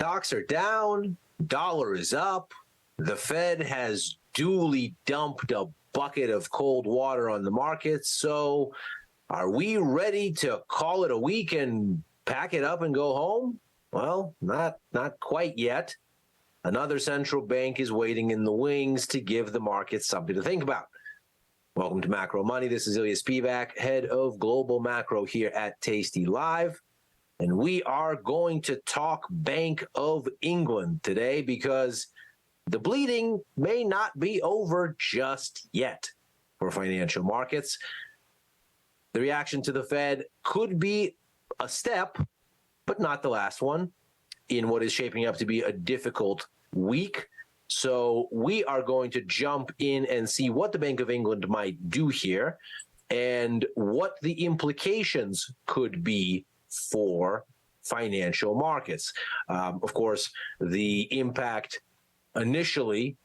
Stocks are down, dollar is up. The Fed has duly dumped a bucket of cold water on the markets. So are we ready to call it a week and pack it up and go home? Well, not quite yet. Another central bank is waiting in the wings to give the markets something to think about. Welcome to Macro Money. This is Ilya Spivak, head of global macro here at tastylive. And we are going to talk Bank of England today because the bleeding may not be over just yet for financial markets. The reaction to the Fed could be a step, but not the last one, in what is shaping up to be a difficult week. So we are going to jump in and see what the Bank of England might do here and what the implications could be for financial markets. Of course, the impact initially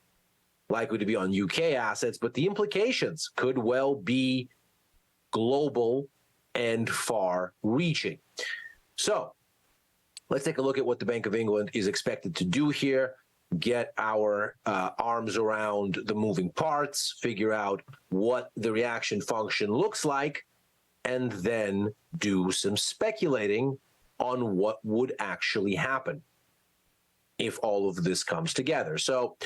likely to be on UK assets, but the implications could well be global and far-reaching. So let's take a look at what the Bank of England is expected to do here, get our arms around the moving parts, figure out what the reaction function looks like, and then do some speculating on what would actually happen if all of this comes together. So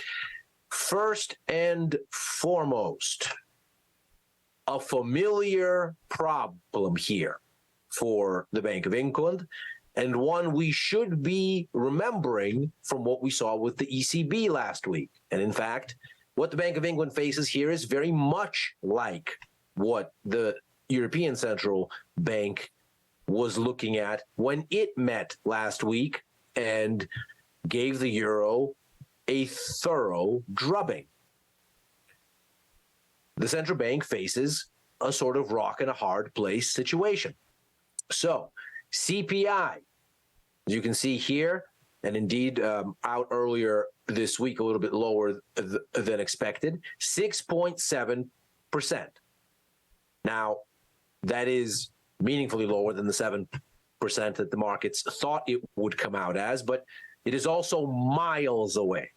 first and foremost, a familiar problem here for the Bank of England, and one we should be remembering from what we saw with the ECB last week. And in fact, what the Bank of England faces here is very much like what the European Central Bank was looking at when it met last week and gave the euro a thorough drubbing. The central bank faces a sort of rock and a hard place situation. So CPI, as you can see here, and indeed out earlier this week, a little bit lower than expected, 6.7%. Now, that is meaningfully lower than the 7% that the markets thought it would come out as, but it is also miles away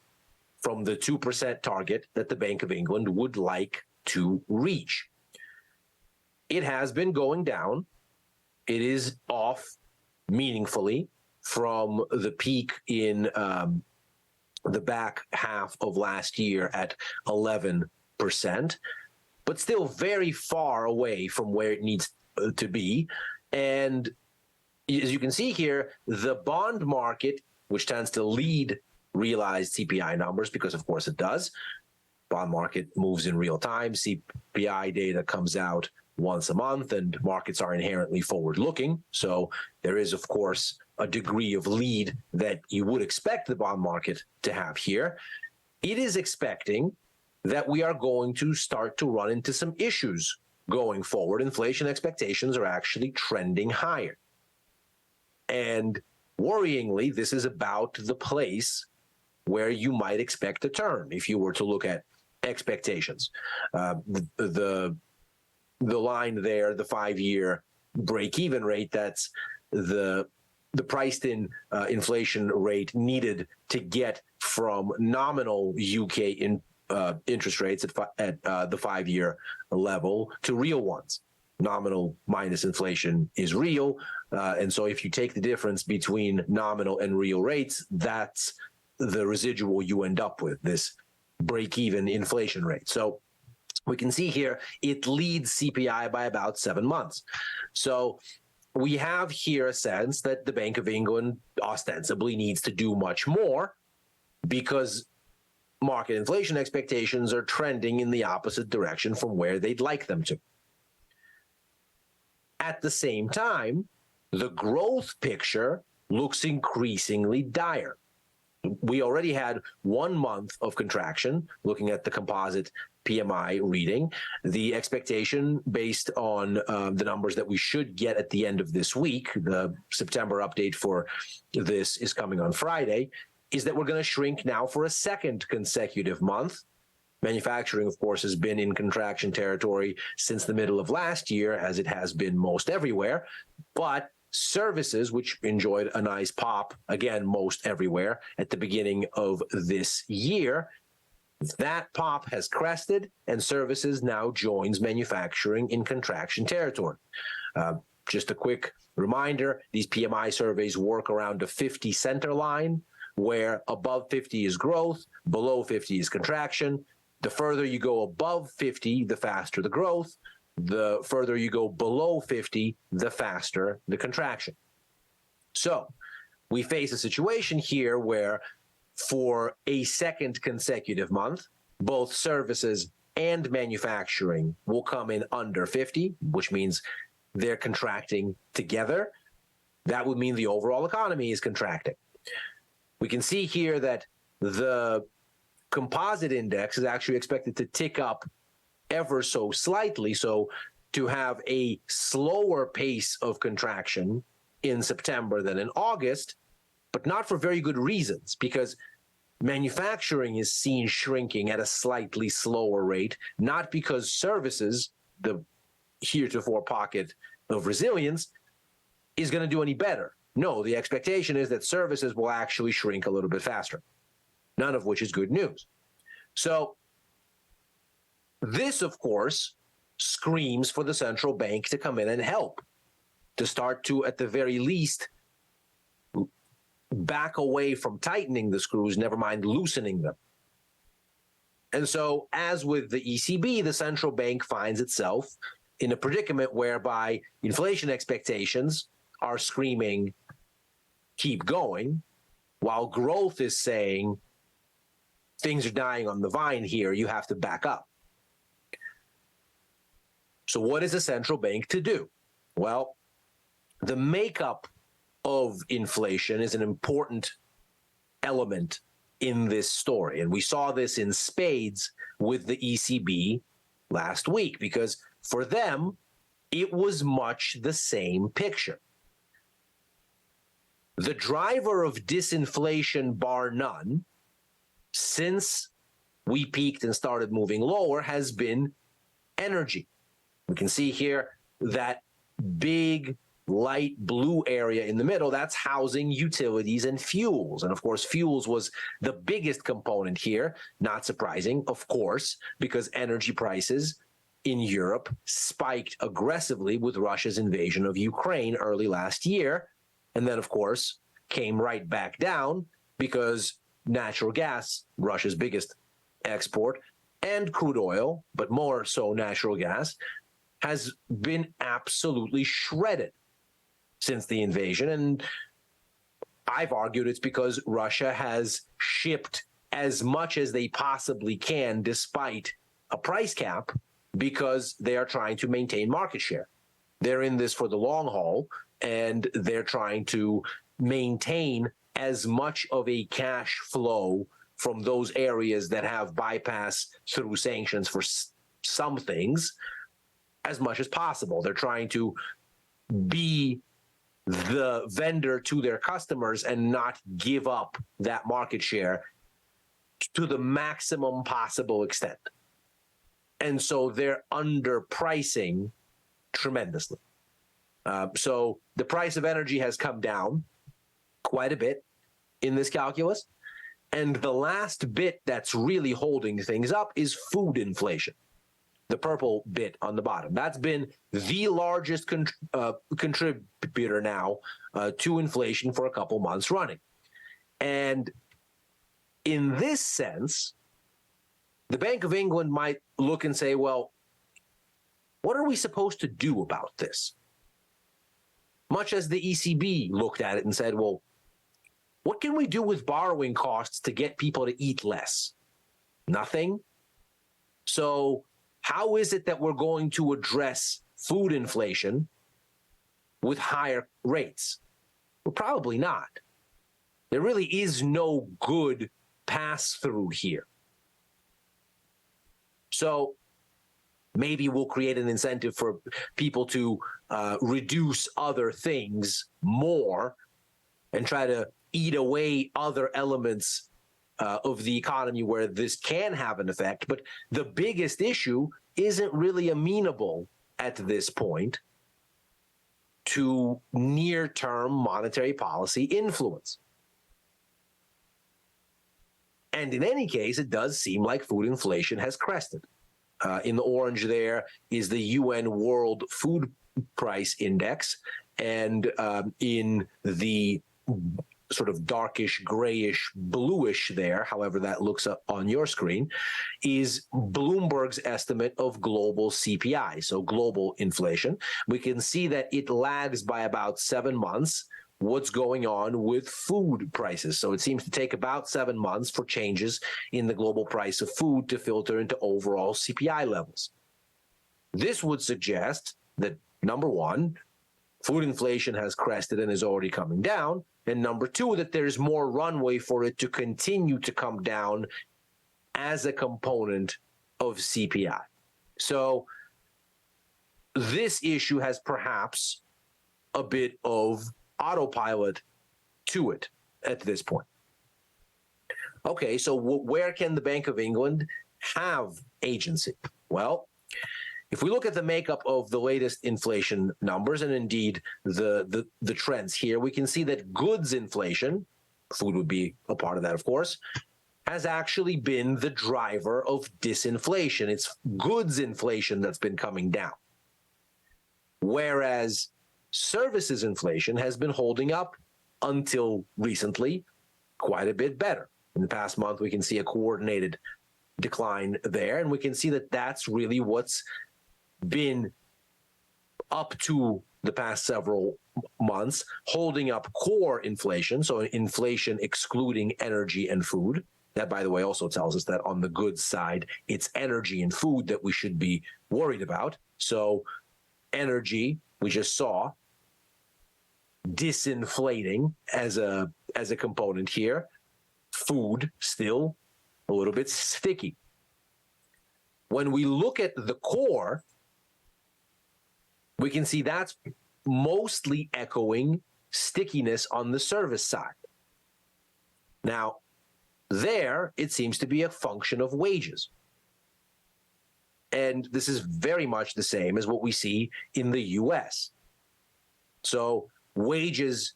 from the 2% target that the Bank of England would like to reach. It has been going down. It is off meaningfully from the peak in the back half of last year at 11%, but still very far away from where it needs to be. And as you can see here, the bond market, which tends to lead realized CPI numbers, because of course it does, bond market moves in real time. CPI data comes out once a month, and markets are inherently forward-looking. So there is, of course, a degree of lead that you would expect the bond market to have here. It is expecting that we are going to start to run into some issues going forward. Inflation expectations are actually trending higher. And worryingly, this is about the place where you might expect a turn if you were to look at expectations. The line there, the 5-year break-even rate, that's the priced-in inflation rate needed to get from nominal UK interest rates at the 5-year level to real ones. Nominal minus inflation is real, and so if you take the difference between nominal and real rates, that's the residual you end up with, this break-even inflation rate. So we can see here it leads CPI by about 7 months. So we have here a sense that the Bank of England ostensibly needs to do much more because market inflation expectations are trending in the opposite direction from where they'd like them to. At the same time, the growth picture looks increasingly dire. We already had 1 month of contraction, looking at the composite PMI reading. The expectation based on the numbers that we should get at the end of this week, the September update for this is coming on Friday, is that we're going to shrink now for a second consecutive month. Manufacturing, of course, has been in contraction territory since the middle of last year, as it has been most everywhere. But services, which enjoyed a nice pop, again, most everywhere at the beginning of this year, that pop has crested, and services now joins manufacturing in contraction territory. Just a quick reminder, these PMI surveys work around a 50 center line, where above 50 is growth, below 50 is contraction. The further you go above 50, the faster the growth. The further you go below 50, the faster the contraction. So we face a situation here where for a second consecutive month, both services and manufacturing will come in under 50, which means they're contracting together. That would mean the overall economy is contracting. We can see here that the composite index is actually expected to tick up ever so slightly, so to have a slower pace of contraction in September than in August, but not for very good reasons, because manufacturing is seen shrinking at a slightly slower rate, not because services, the heretofore pocket of resilience, is going to do any better. No, the expectation is that services will actually shrink a little bit faster, none of which is good news. So this, of course, screams for the central bank to come in and help, to start to, at the very least, back away from tightening the screws, never mind loosening them. And so, as with the ECB, the central bank finds itself in a predicament whereby inflation expectations are screaming, keep going, while growth is saying, things are dying on the vine here, you have to back up. So what is a central bank to do? Well, the makeup of inflation is an important element in this story. And we saw this in spades with the ECB last week, because for them, it was much the same picture. The driver of disinflation, bar none, since we peaked and started moving lower, has been energy. We can see here that big light blue area in the middle, that's housing, utilities, and fuels. And of course, fuels was the biggest component here, not surprising, of course, because energy prices in Europe spiked aggressively with Russia's invasion of Ukraine early last year, and then, of course, came right back down because natural gas, Russia's biggest export, and crude oil, but more so natural gas, has been absolutely shredded since the invasion. And I've argued it's because Russia has shipped as much as they possibly can despite a price cap, because they are trying to maintain market share. They're in this for the long haul, and they're trying to maintain as much of a cash flow from those areas that have bypass through sanctions for some things as much as possible. They're trying to be the vendor to their customers and not give up that market share to the maximum possible extent. And so they're underpricing tremendously. So the price of energy has come down quite a bit in this calculus. And the last bit that's really holding things up is food inflation, the purple bit on the bottom. That's been the largest contributor now to inflation for a couple months running. And in this sense, the Bank of England might look and say, well, what are we supposed to do about this? Much as the ECB looked at it and said, well, what can we do with borrowing costs to get people to eat less? Nothing. So how is it that we're going to address food inflation with higher rates? Well, probably not. There really is no good pass-through here. So maybe we'll create an incentive for people to reduce other things more and try to eat away other elements of the economy where this can have an effect. But the biggest issue isn't really amenable at this point to near-term monetary policy influence. And in any case, it does seem like food inflation has crested. In the orange there is the UN World Food Price Index, and in the sort of darkish, grayish, bluish there, however that looks up on your screen, is Bloomberg's estimate of global CPI, so global inflation. We can see that it lags by about 7 months what's going on with food prices. So it seems to take about 7 months for changes in the global price of food to filter into overall CPI levels. This would suggest that, number one, food inflation has crested and is already coming down, and number two, that there's more runway for it to continue to come down as a component of CPI. So this issue has perhaps a bit of autopilot to it at this point. Okay, so where can the Bank of England have agency? Well, if we look at the makeup of the latest inflation numbers and indeed the trends here, we can see that goods inflation, food would be a part of that, of course, has actually been the driver of disinflation. It's goods inflation that's been coming down. Whereas services inflation has been holding up until recently quite a bit better. In the past month, we can see a coordinated decline there, and we can see that that's really what's been up to the past several months, holding up core inflation, so inflation excluding energy and food. That, by the way, also tells us that on the goods side, it's energy and food that we should be worried about. So energy, we just saw, disinflating as a component here. Food, still a little bit sticky. When we look at the core, we can see that's mostly echoing stickiness on the service side. Now, there, it seems to be a function of wages. And this is very much the same as what we see in the US. So wages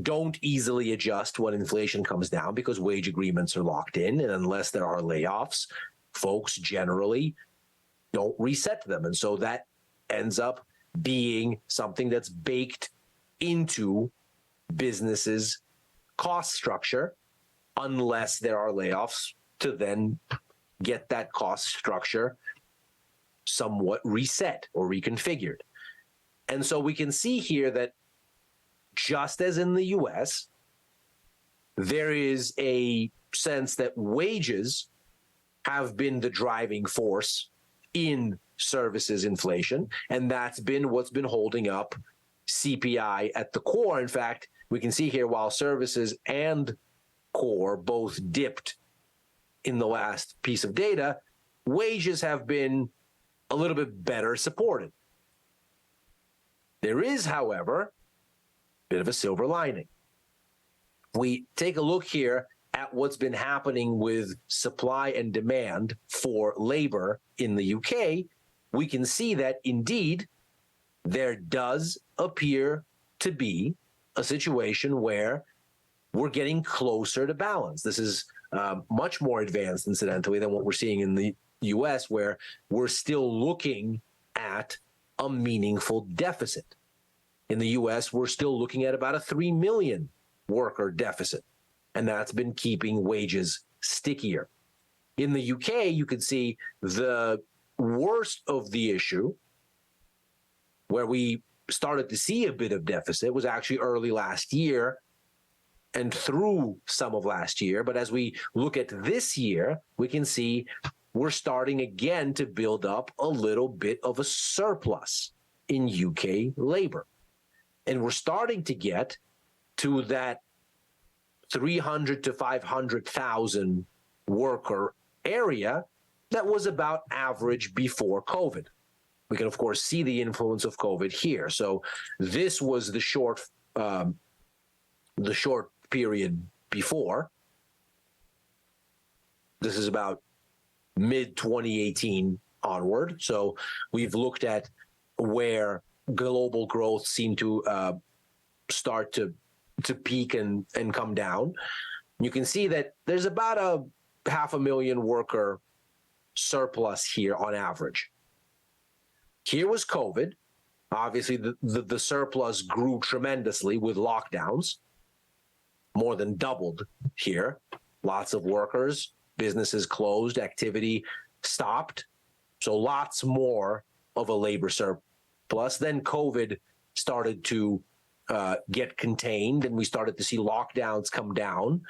don't easily adjust when inflation comes down because wage agreements are locked in, and unless there are layoffs, folks generally don't reset them. And so that ends up being something that's baked into businesses' cost structure unless there are layoffs to then get that cost structure somewhat reset or reconfigured. And so we can see here that just as in the US, there is a sense that wages have been the driving force in services inflation, and that's been what's been holding up CPI at the core. In fact, we can see here while services and core both dipped in the last piece of data, wages have been a little bit better supported. There is, however, a bit of a silver lining. We take a look here at what's been happening with supply and demand for labor in the UK, we can see that indeed there does appear to be a situation where we're getting closer to balance. This is much more advanced, incidentally, than what we're seeing in the US, where we're still looking at a meaningful deficit. In the US, we're still looking at about a 3 million worker deficit, and that's been keeping wages stickier. In the UK, you could see the worst of the issue, where we started to see a bit of deficit, was actually early last year and through some of last year. But as we look at this year, we can see we're starting again to build up a little bit of a surplus in UK labor. And we're starting to get to that 300 to 500,000 worker area that was about average before COVID. We can, of course, see the influence of COVID here. So this was the short period before. This is about mid-2018 onward. So we've looked at where global growth seemed to start to peak and come down. You can see that there's about a 500,000 worker surplus here on average. Here was COVID. Obviously, the surplus grew tremendously with lockdowns, more than doubled here. Lots of workers, businesses closed, activity stopped. So lots more of a labor surplus. Then COVID started to get contained, and we started to see lockdowns come down.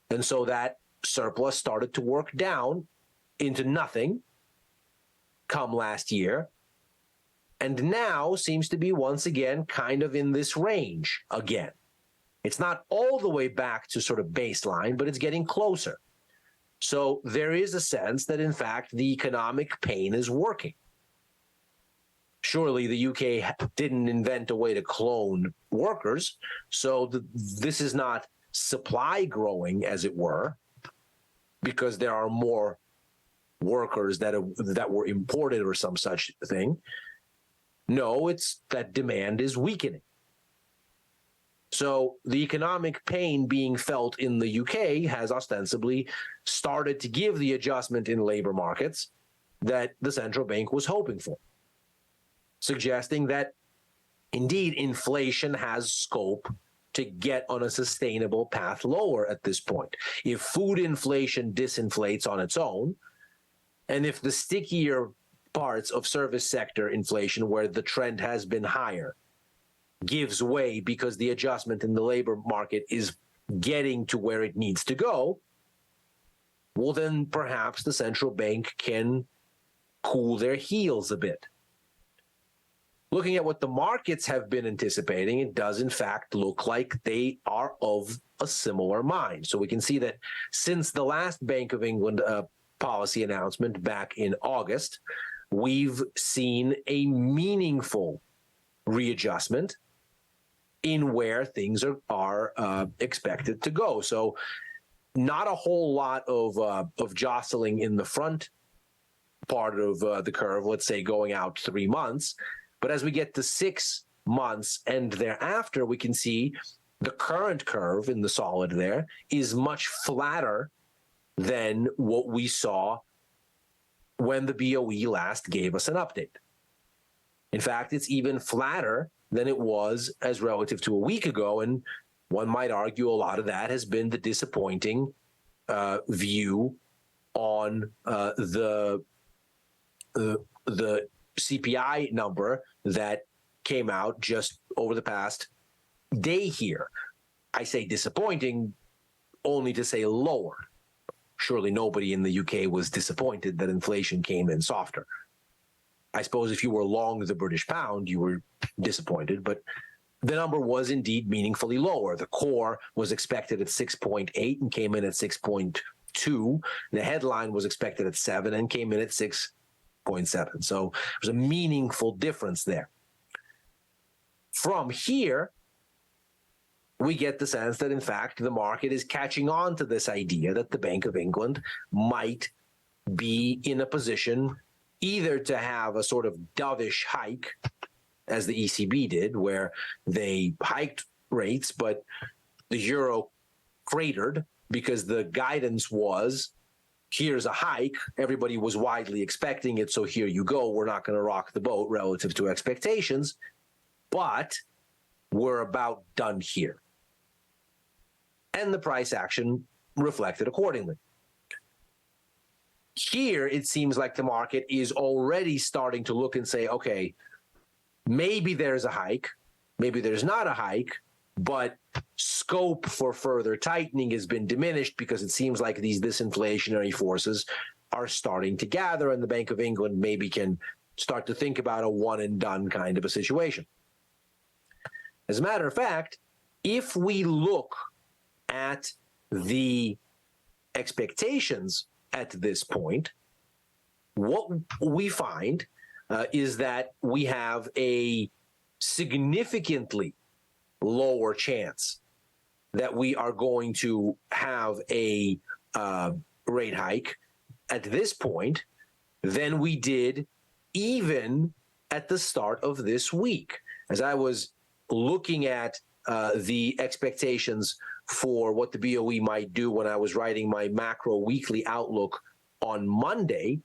And so that surplus started to work down into nothing come last year. And now seems to be once again kind of in this range again. It's not all the way back to sort of baseline, but it's getting closer. So there is a sense that, in fact, the economic pain is working. Surely the UK didn't invent a way to clone workers, so this is not supply growing, as it were, because there are more workers that were imported or some such thing. No, it's that demand is weakening. So the economic pain being felt in the UK has ostensibly started to give the adjustment in labor markets that the central bank was hoping for, suggesting that indeed inflation has scope to get on a sustainable path lower at this point. If food inflation disinflates on its own, and if the stickier parts of service sector inflation, where the trend has been higher, gives way because the adjustment in the labor market is getting to where it needs to go, well, then perhaps the central bank can cool their heels a bit. Looking at what the markets have been anticipating, it does in fact look like they are of a similar mind. So we can see that since the last Bank of England policy announcement back in August, we've seen a meaningful readjustment in where things are expected to go. So not a whole lot of jostling in the front part of the curve, let's say going out 3 months. But as we get to 6 months and thereafter, we can see the current curve in the solid there is much flatter than what we saw when the BOE last gave us an update. In fact, it's even flatter than it was as relative to a week ago. And one might argue a lot of that has been the disappointing view on the CPI number that came out just over the past day here. I say disappointing only to say lower. Surely nobody in the UK was disappointed that inflation came in softer. I suppose if you were long the British pound, you were disappointed, but the number was indeed meaningfully lower. The core was expected at 6.8 and came in at 6.2. The headline was expected at 7 and came in at 6.7. So there's a meaningful difference there. From here, we get the sense that, in fact, the market is catching on to this idea that the Bank of England might be in a position either to have a sort of dovish hike, as the ECB did, where they hiked rates, but the euro cratered because the guidance was, here's a hike. Everybody was widely expecting it, so here you go. We're not going to rock the boat relative to expectations, but we're about done here. And the price action reflected accordingly. Here, it seems like the market is already starting to look and say, okay, maybe there's a hike, maybe there's not a hike, but scope for further tightening has been diminished because it seems like these disinflationary forces are starting to gather, and the Bank of England maybe can start to think about a one-and-done kind of a situation. As a matter of fact, if we look at the expectations at this point, what we find is that we have a significantly lower chance that we are going to have a rate hike at this point than we did even at the start of this week. as I was looking at the expectations for what the BOE might do when I was writing my macro weekly outlook on Monday,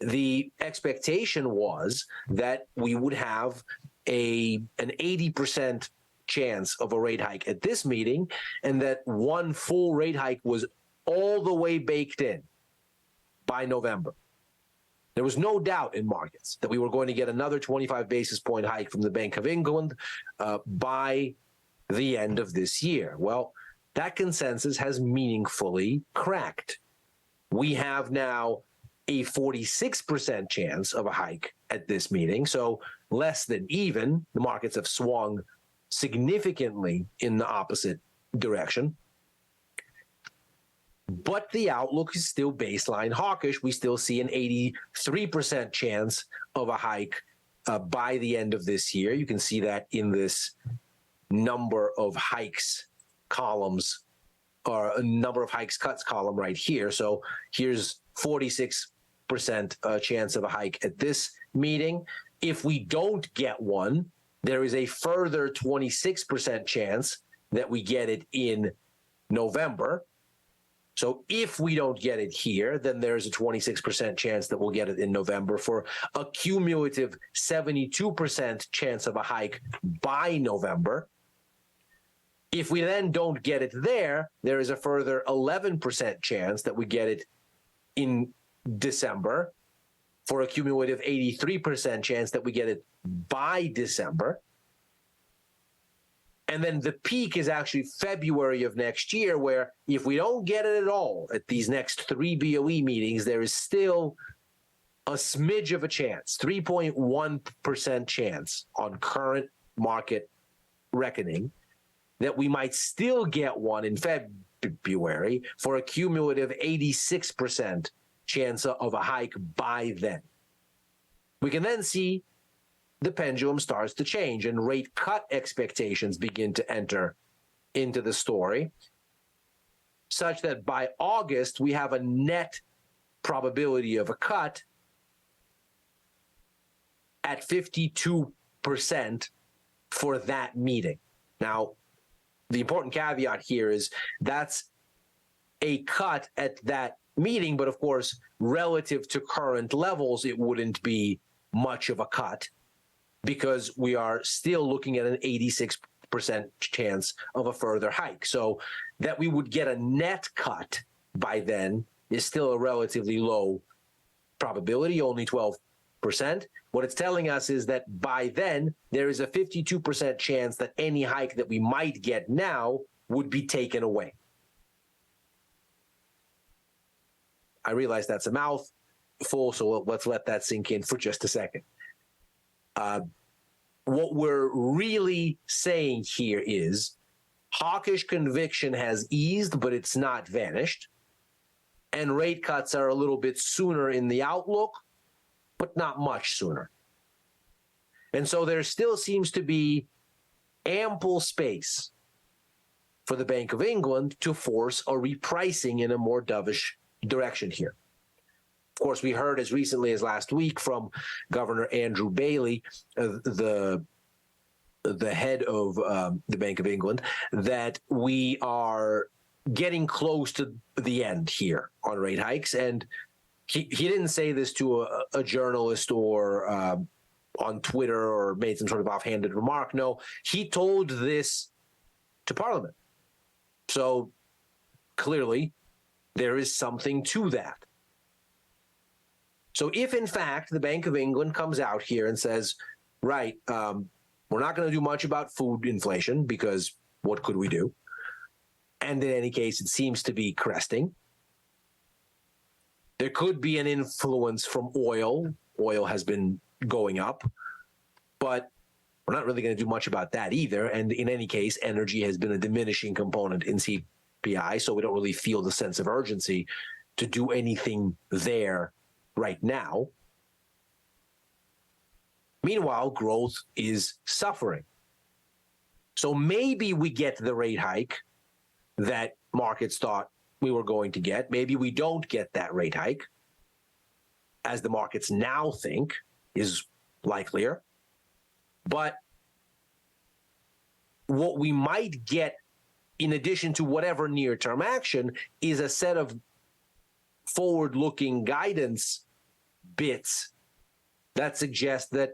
the expectation was that we would have an 80% chance of a rate hike at this meeting, and that one full rate hike was all the way baked in by November. There was no doubt in markets that we were going to get another 25 basis point hike from the Bank of England by the end of this year. Well, that consensus has meaningfully cracked. We have now a 46% chance of a hike at this meeting, so less than even. The markets have swung significantly in the opposite direction. But the outlook is still baseline hawkish. We still see an 83% chance of a hike by the end of this year. You can see that in this number of hikes columns, or a number of hikes cuts column right here. So here's 46% chance of a hike at this meeting. If we don't get one, there is a further 26% chance that we get it in November. So if we don't get it here, then there's a 26% chance that we'll get it in November, for a cumulative 72% chance of a hike by November. If we then don't get it there, there is a further 11% chance that we get it in December, for a cumulative 83% chance that we get it by December. And then the peak is actually February of next year, where if we don't get it at all at these next 3 BOE meetings, there is still a smidge of a chance, 3.1% chance on current market reckoning, that we might still get one in February, for a cumulative 86% chance of a hike by then. We can then see the pendulum starts to change and rate cut expectations begin to enter into the story, such that by August we have a net probability of a cut at 52% for that meeting. Now, the important caveat here is that's a cut at that meeting, but of course, relative to current levels, it wouldn't be much of a cut, because we are still looking at an 86% chance of a further hike. So that we would get a net cut by then is still a relatively low probability, only 12%. What it's telling us is that by then, there is a 52% chance that any hike that we might get now would be taken away. I realize that's a mouthful, so let's let that sink in for just a second. What we're really saying here is hawkish conviction has eased, but it's not vanished. And rate cuts are a little bit sooner in the outlook, but not much sooner. And so there still seems to be ample space for the Bank of England to force a repricing in a more dovish direction here. Of course, we heard as recently as last week from Governor Andrew Bailey, the head of the Bank of England, that we are getting close to the end here on rate hikes. And he didn't say this to a journalist or on Twitter or made some sort of offhanded remark. No, he told this to Parliament. So clearly, there is something to that. So if, in fact, the Bank of England comes out here and says, right, we're not going to do much about food inflation, because what could we do? And in any case, it seems to be cresting. There could be an influence from oil. Oil has been going up, but we're not really going to do much about that either. And in any case, energy has been a diminishing component in CPI, so we don't really feel the sense of urgency to do anything there right now. Meanwhile, growth is suffering. So maybe we get the rate hike that markets thought we were going to get. Maybe we don't get that rate hike, as the markets now think is likelier. But what we might get in addition to whatever near-term action is a set of forward-looking guidance bits that suggest that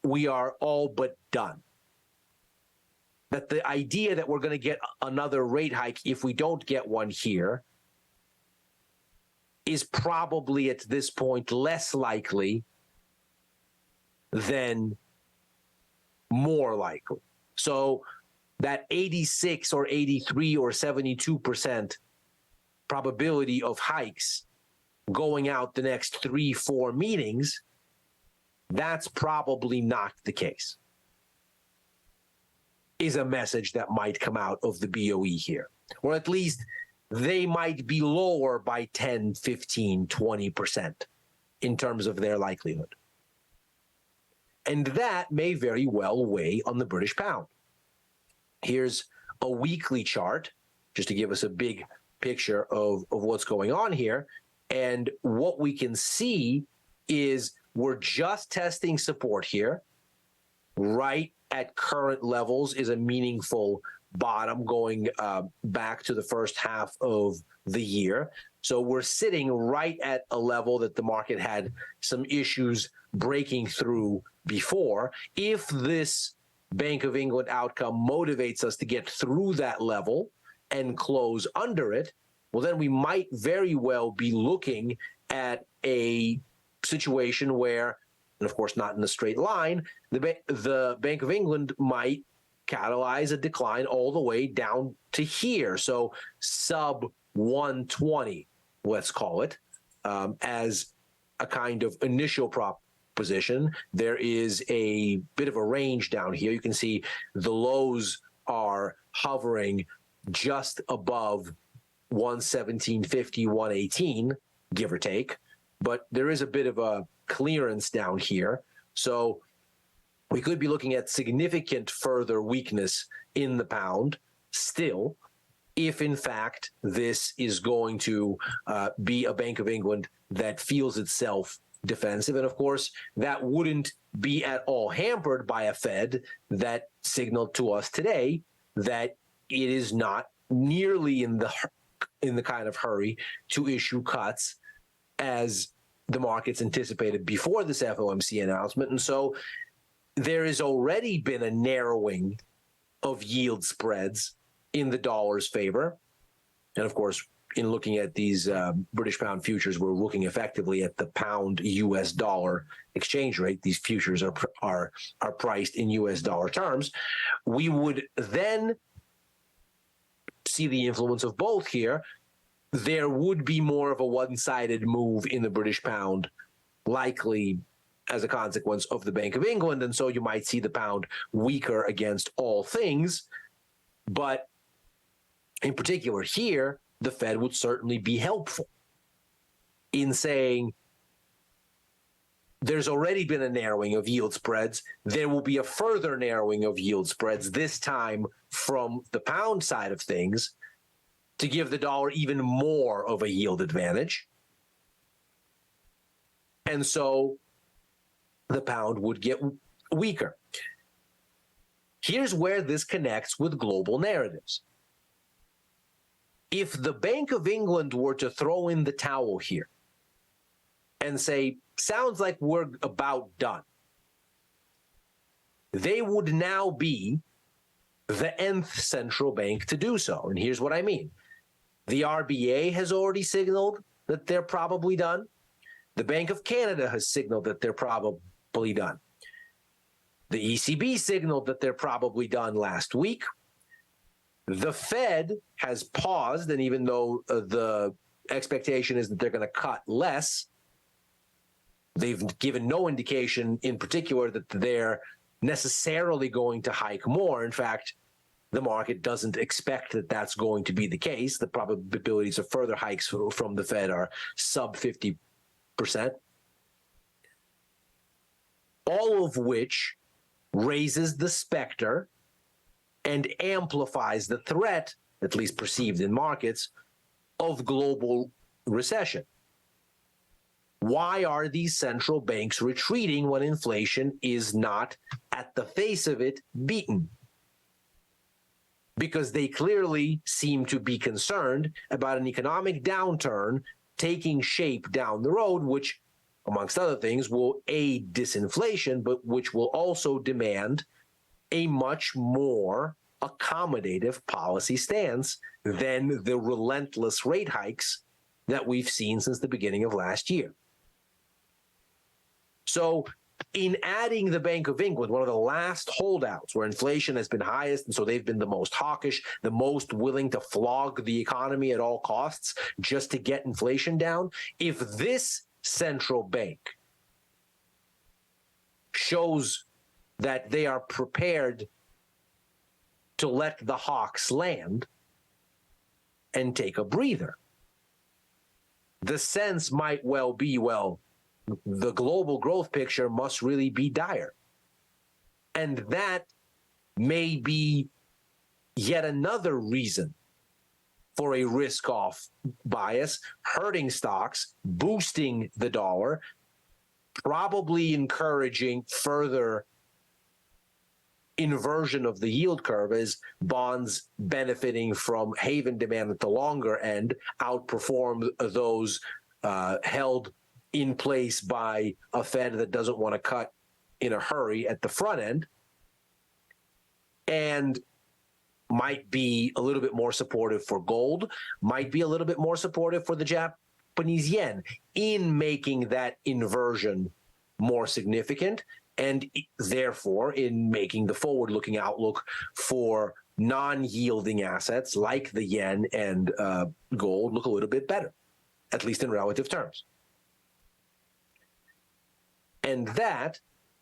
we are all but done. That the idea that we're going to get another rate hike if we don't get one here is probably at this point less likely than more likely. So that 86 or 83 or 72% probability of hikes going out the next 3-4 meetings, that's probably not the case, is a message that might come out of the BOE here. Or at least they might be lower by 10, 15, 20% in terms of their likelihood. And that may very well weigh on the British pound. Here's a weekly chart, just to give us a big picture of what's going on here. And what we can see is we're just testing support here. Right at current levels is a meaningful bottom going back to the first half of the year. So we're sitting right at a level that the market had some issues breaking through before. If this Bank of England outcome motivates us to get through that level and close under it, well, then we might very well be looking at a situation where, and of course not in a straight line, the Bank of England might catalyze a decline all the way down to here. So sub 120, let's call it, as a kind of initial proposition. There is a bit of a range down here. You can see the lows are hovering just above 117.50, 118, give or take. But there is a bit of a clearance down here. So we could be looking at significant further weakness in the pound still, if in fact this is going to be a Bank of England that feels itself defensive. And of course, that wouldn't be at all hampered by a Fed that signaled to us today that it is not nearly in the kind of hurry to issue cuts as the markets anticipated before this FOMC announcement. And so there has already been a narrowing of yield spreads in the dollar's favor. And of course, in looking at these British pound futures, we're looking effectively at the pound US dollar exchange rate. These futures are priced in US dollar terms. We would then see the influence of both here. There would be more of a one-sided move in the British pound, likely as a consequence of the Bank of England, and so you might see the pound weaker against all things. But in particular here, the Fed would certainly be helpful in saying there's already been a narrowing of yield spreads. There will be a further narrowing of yield spreads, this time from the pound side of things, to give the dollar even more of a yield advantage. And so the pound would get weaker. Here's where this connects with global narratives. If the Bank of England were to throw in the towel here and say, sounds like we're about done, they would now be the nth central bank to do so. And here's what I mean. The RBA has already signaled that they're probably done. The Bank of Canada has signaled that they're probably done. The ECB signaled that they're probably done last week. The Fed has paused, and even though the expectation is that they're going to cut less, they've given no indication in particular that they're necessarily going to hike more. In fact, the market doesn't expect that that's going to be the case. The probabilities of further hikes from the Fed are sub 50%. All of which raises the specter and amplifies the threat, at least perceived in markets, of global recession. Why are these central banks retreating when inflation is not, at the face of it, beaten? because they clearly seem to be concerned about an economic downturn taking shape down the road, which, amongst other things, will aid disinflation, but which will also demand a much more accommodative policy stance than the relentless rate hikes that we've seen since the beginning of last year. So in adding the Bank of England, one of the last holdouts where inflation has been highest, and so they've been the most hawkish, the most willing to flog the economy at all costs just to get inflation down, if this central bank shows that they are prepared to let the hawks land and take a breather, the sense might well be, well, the global growth picture must really be dire. And that may be yet another reason for a risk-off bias, hurting stocks, boosting the dollar, probably encouraging further inversion of the yield curve as bonds benefiting from haven demand at the longer end outperform those held in place by a Fed that doesn't want to cut in a hurry at the front end, and might be a little bit more supportive for gold, might be a little bit more supportive for the Japanese yen in making that inversion more significant, and therefore in making the forward-looking outlook for non-yielding assets like the yen and gold look a little bit better, at least in relative terms. And that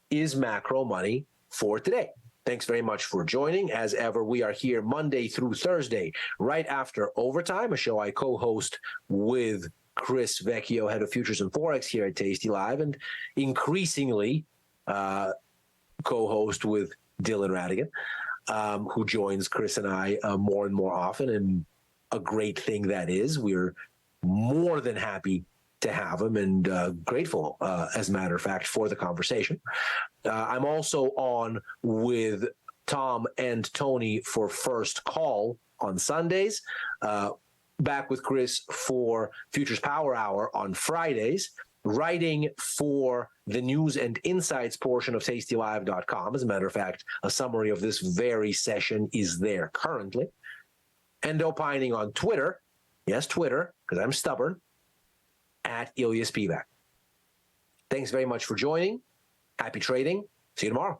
is Macro Money for today. Thanks very much for joining. As ever, we are here Monday through Thursday, right after Overtime, a show I co-host with Chris Vecchio, head of Futures and Forex here at Tasty Live, and increasingly co-host with Dylan Radigan, who joins Chris and I more and more often, and a great thing that is. We're more than happy to have him, and grateful, as a matter of fact, for the conversation. I'm also on with Tom and Tony for First Call on Sundays. Back with Chris for Futures Power Hour on Fridays. Writing for the news and insights portion of tastylive.com. As a matter of fact, a summary of this very session is there currently. And opining on Twitter, yes, Twitter, because I'm stubborn, at Ilya Spivak. Thanks very much for joining. Happy trading. See you tomorrow.